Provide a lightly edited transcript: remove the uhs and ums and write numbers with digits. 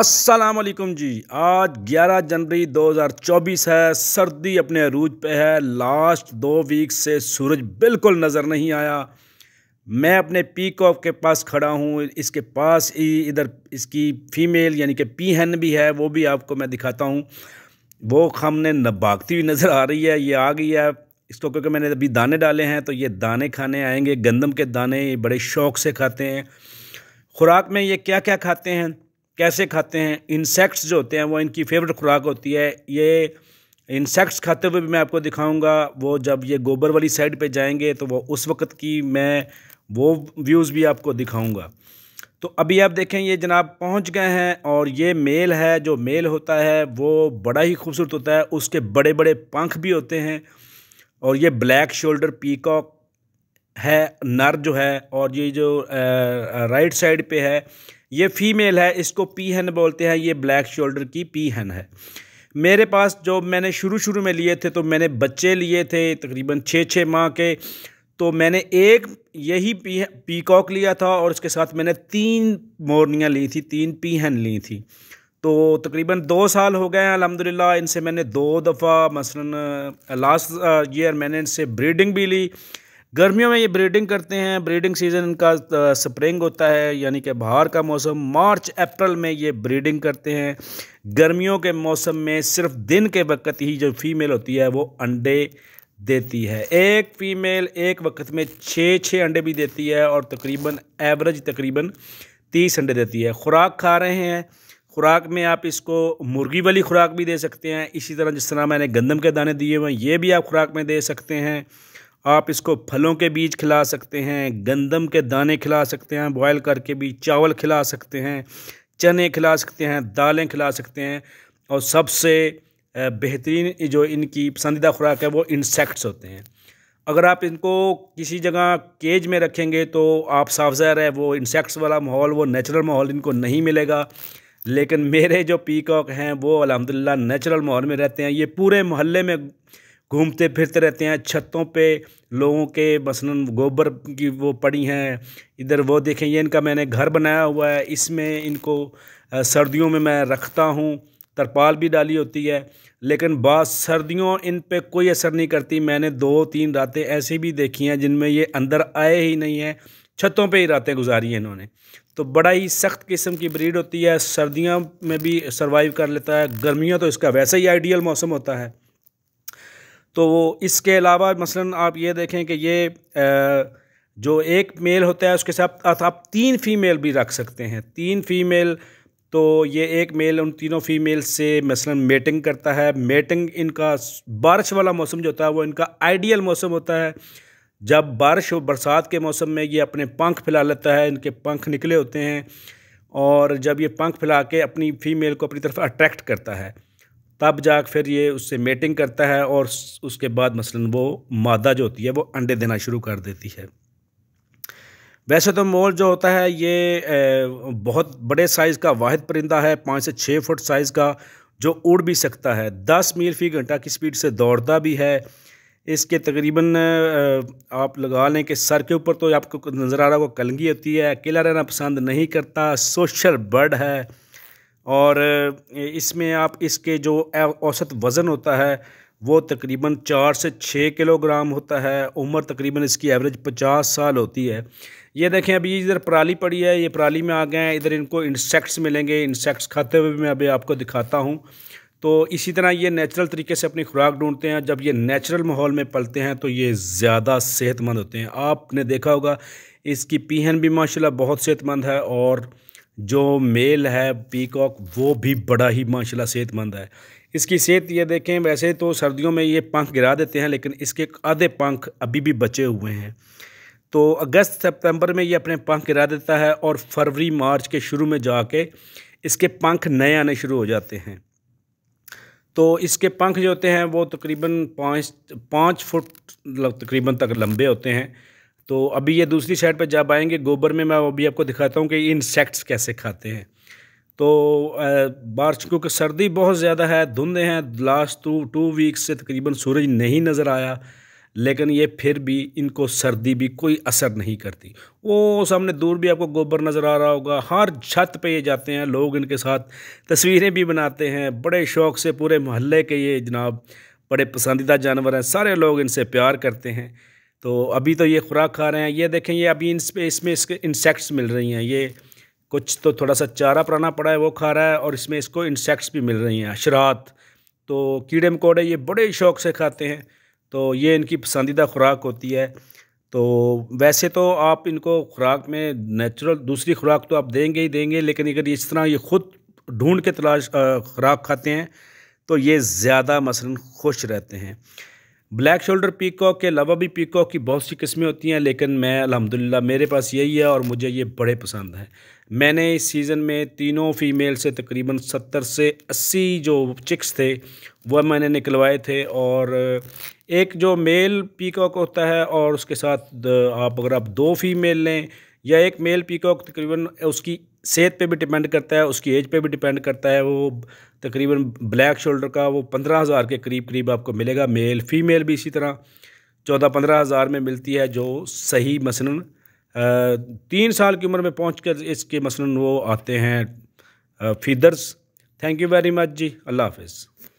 अस्सलाम वालेकुम जी। आज 11 जनवरी 2024 है। सर्दी अपने अरूज पे है। लास्ट 2 वीक से सूरज बिल्कुल नज़र नहीं आया। मैं अपने पीकॉक के पास खड़ा हूँ। इसके पास ही इधर इसकी फ़ीमेल यानी कि पीहन भी है, वो भी आपको मैं दिखाता हूँ। वो हमने भागती हुई नज़र आ रही है। ये आ गई है इसको, क्योंकि मैंने अभी दाने डाले हैं तो ये दाने खाने आएंगे। गंदम के दाने ये बड़े शौक़ से खाते हैं। खुराक में ये क्या क्या खाते हैं, कैसे खाते हैं, इंसेक्ट्स जो होते हैं वो इनकी फेवरेट खुराक होती है। ये इंसेक्ट्स खाते हुए भी मैं आपको दिखाऊंगा। वो जब ये गोबर वाली साइड पे जाएंगे तो वो उस वक्त की मैं वो व्यूज़ भी आपको दिखाऊंगा। तो अभी आप देखें, ये जनाब पहुंच गए हैं और ये मेल है। जो मेल होता है वो बड़ा ही खूबसूरत होता है। उसके बड़े बड़े पंख भी होते हैं और ये ब्लैक शोल्डर पीकॉक है नर जो है। और ये जो राइट साइड पे है ये फीमेल है, इसको पीहन बोलते हैं। ये ब्लैक शोल्डर की पीहन है। मेरे पास जो मैंने शुरू में लिए थे तो मैंने बच्चे लिए थे तकरीबन 6-6 माह के। तो मैंने एक यही पीकॉक लिया था और उसके साथ मैंने 3 मोरनियाँ ली थी, 3 पीहन ली थी। तो तकरीबन 2 साल हो गए हैं अल्हम्दुलिल्लाह। इनसे मैंने 2 दफ़ा मसलन लास्ट ईयर मैंने इनसे ब्रीडिंग भी ली। गर्मियों में ये ब्रीडिंग करते हैं। ब्रीडिंग सीज़न इनका स्प्रिंग होता है, यानी कि बाहर का मौसम। मार्च अप्रैल में ये ब्रीडिंग करते हैं। गर्मियों के मौसम में सिर्फ दिन के वक्त ही जो फीमेल होती है वो अंडे देती है। एक फ़ीमेल एक वक्त में 6-6 अंडे भी देती है और तकरीबन एवरेज 30 अंडे देती है। खुराक खा रहे हैं, खुराक में आप इसको मुर्गी वाली खुराक भी दे सकते हैं। इसी तरह जिस तरह मैंने गंदम के दाने दिए हुए हैं ये भी आप खुराक में दे सकते हैं। आप इसको फलों के बीज खिला सकते हैं, गंदम के दाने खिला सकते हैं बॉयल करके भी, चावल खिला सकते हैं, चने खिला सकते हैं, दालें खिला सकते हैं। और सबसे बेहतरीन जो इनकी पसंदीदा खुराक है वो इंसेक्ट्स होते हैं। अगर आप इनको किसी जगह केज में रखेंगे तो आप साफ ज़ाहिर है वो इंसेक्ट्स वाला माहौल, वो नेचुरल माहौल इनको नहीं मिलेगा। लेकिन मेरे जो पीकॉक हैं वो अल्हम्दुलिल्लाह नेचुरल माहौल में रहते हैं। ये पूरे मोहल्ले में घूमते फिरते रहते हैं। छतों पे लोगों के मसलन गोबर की वो पड़ी हैं। इधर वो देखें, ये इनका मैंने घर बनाया हुआ है। इसमें इनको सर्दियों में मैं रखता हूँ। तरपाल भी डाली होती है, लेकिन बाद सर्दियों इन पे कोई असर नहीं करती। मैंने 2-3 रातें ऐसी भी देखी हैं जिनमें ये अंदर आए ही नहीं हैं, छतों पे ही रातें गुजारी हैं इन्होंने। तो बड़ा ही सख्त किस्म की ब्रीड होती है। सर्दियों में भी सर्वाइव कर लेता है। गर्मियों तो इसका वैसे ही आइडियल मौसम होता है। तो इसके अलावा मसलन आप ये देखें कि ये जो एक मेल होता है उसके साथ आप 3 फीमेल भी रख सकते हैं। 3 फीमेल, तो ये एक मेल उन तीनों फीमेल से मसलन मेटिंग करता है। मेटिंग इनका बारिश वाला मौसम जो होता है वो इनका आइडियल मौसम होता है। जब बारिश हो, बरसात के मौसम में ये अपने पंख फैला लेता है। इनके पंख निकले होते हैं और जब ये पंख फैला के अपनी फीमेल को अपनी तरफ अट्रैक्ट करता है तब जाकर फिर ये उससे मेटिंग करता है और उसके बाद मसलन वो मादा जो होती है वो अंडे देना शुरू कर देती है। वैसे तो मोर जो होता है ये बहुत बड़े साइज़ का वाहिद परिंदा है, 5 से 6 फुट साइज़ का, जो उड़ भी सकता है। 10 मील फी घंटा की स्पीड से दौड़ता भी है। इसके तकरीबन आप लगा लें कि सर के ऊपर तो आपको नज़र आ रहा है वो कलंगी होती है। अकेला रहना पसंद नहीं करता, सोशल बर्ड है। और इसमें आप इसके जो औसत वज़न होता है वो तकरीबन 4 से 6 किलोग्राम होता है। उम्र तकरीबन इसकी एवरेज 50 साल होती है। ये देखें, अभी इधर पराली पड़ी है, ये पराली में आ गए हैं। इधर इनको इंसेक्ट्स मिलेंगे, इंसेक्ट्स खाते हुए भी मैं अभी आपको दिखाता हूँ। तो इसी तरह ये नेचुरल तरीके से अपनी खुराक ढूंढते हैं। जब ये नेचुरल माहौल में पलते हैं तो ये ज़्यादा सेहतमंद होते हैं। आपने देखा होगा इसकी पीहन भी माशाल्लाह बहुत सेहतमंद है और जो मेल है पीकॉक वो भी बड़ा ही माशाल्लाह सेहतमंद है। इसकी सेहत ये देखें, वैसे तो सर्दियों में ये पंख गिरा देते हैं लेकिन इसके आधे पंख अभी भी बचे हुए हैं। तो अगस्त सितंबर में ये अपने पंख गिरा देता है और फरवरी मार्च के शुरू में जाके इसके पंख नए आने शुरू हो जाते हैं। तो इसके पंख जो होते हैं वो तकरीबन 5 फुट तकरीबन तक लंबे होते हैं। तो अभी ये दूसरी साइड पर जब आएंगे गोबर में, मैं अभी आपको दिखाता हूँ कि इंसेक्ट्स कैसे खाते हैं। तो बारिश क्योंकि सर्दी बहुत ज़्यादा है, धुंधे हैं, लास्ट 2 वीक्स से तकरीबन सूरज नहीं नज़र आया। लेकिन ये फिर भी इनको सर्दी भी कोई असर नहीं करती। वो सामने दूर भी आपको गोबर नज़र आ रहा होगा, हर छत पे ये जाते हैं, लोग इनके साथ तस्वीरें भी बनाते हैं बड़े शौक़ से। पूरे मोहल्ले के ये जनाब बड़े पसंदीदा जानवर हैं, सारे लोग इनसे प्यार करते हैं। तो अभी तो ये खुराक खा रहे हैं, ये देखें ये अभी इसमें इसके इंसेक्ट्स मिल रही हैं। ये कुछ तो थोड़ा सा चारा पुराना पड़ा है वो खा रहा है, और इसमें इसको इंसेक्ट्स भी मिल रही हैं, हशरात। तो कीड़े मकोड़े ये बड़े शौक़ से खाते हैं, तो ये इनकी पसंदीदा खुराक होती है। तो वैसे तो आप इनको खुराक में नेचुरल दूसरी खुराक तो आप देंगे ही देंगे, लेकिन अगर इस तरह ये ख़ुद ढूंढ के तलाश खुराक खाते हैं तो ये ज़्यादा मसलन खुश रहते हैं। ब्लैक शोल्डर पीकॉक के अलावा भी पीकॉक की बहुत सी किस्में होती हैं, लेकिन मैं अल्हम्दुलिल्लाह मेरे पास यही है और मुझे ये बड़े पसंद हैं। मैंने इस सीज़न में तीनों फ़ीमेल से तकरीबन 70 से 80 जो चिक्स थे वह मैंने निकलवाए थे, और एक जो मेल पीकॉक होता है और उसके साथ अगर आप 2 फीमेल लें या एक मेल पीकॉक, तकरीबन उसकी सेहत पे भी डिपेंड करता है, उसकी एज पे भी डिपेंड करता है। वो तकरीबन ब्लैक शोल्डर का वो 15,000 के करीब आपको मिलेगा मेल। फ़ीमेल भी इसी तरह 14-15 हज़ार में मिलती है, जो सही मसलन 3 साल की उम्र में पहुँच कर इसके मसलन वो आते हैं feathers. Thank you very much जी, अल्लाह हाफ़िज़।